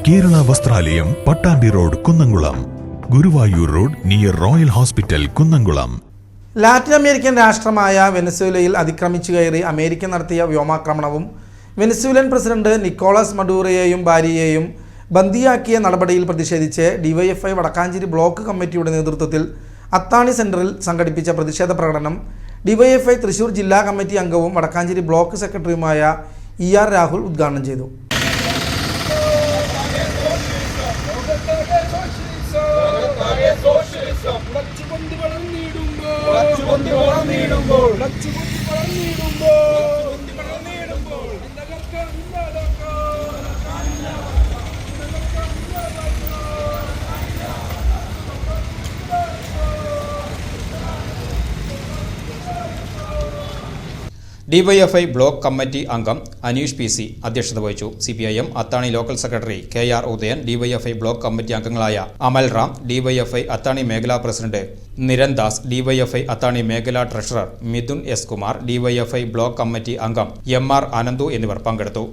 Kerala Vasthralayam, Pattambi road, Kunnamkulam. Guruvayur road near royal hospital, Kunnamkulam. Latin American രാഷ്ട്രമായ വെനസ്വേലയിൽ അതിക്രമിച്ചു കയറി അമേരിക്ക നടത്തിയ വ്യോമാക്രമണവും വെനസ്വേലൻ പ്രസിഡന്റ് നിക്കോളാസ് മഡൂറോയെയും ഭാര്യയെയും ബന്ദിയാക്കിയ നടപടിയിൽ പ്രതിഷേധിച്ച് ഡിവൈഎഫ്ഐ വടക്കാഞ്ചേരി ബ്ലോക്ക് കമ്മിറ്റിയുടെ നേതൃത്വത്തിൽ അത്താണി സെന്ററിൽ സംഘടിപ്പിച്ച പ്രതിഷേധ പ്രകടനം ഡിവൈഎഫ്ഐ തൃശൂർ ജില്ലാ കമ്മിറ്റി അംഗവും വടക്കാഞ്ചേരി ബ്ലോക്ക് സെക്രട്ടറിയുമായ ER രാഹുൽ ഉദ്ഘാടനം ചെയ്തു. ഡിവൈഎഫ്ഐ ബ്ലോക്ക് കമ്മിറ്റി അംഗം അനീഷ് PC അധ്യക്ഷത വഹിച്ചു. CPIM Athani local secretary KR Udayan, DYFI block committee അംഗങ്ങളായ അമൽ റാം, ഡിവൈഎഫ്ഐ അത്താണി മേഖലാ പ്രസിഡന്റ് നിരൻദാസ്, ഡിവൈഎഫ്ഐ അത്താണി മേഖലാ treasurer Mithun S. Kumar, DYFI block committee അംഗം MR അനന്തു എന്നിവർ പങ്കെടുത്തു.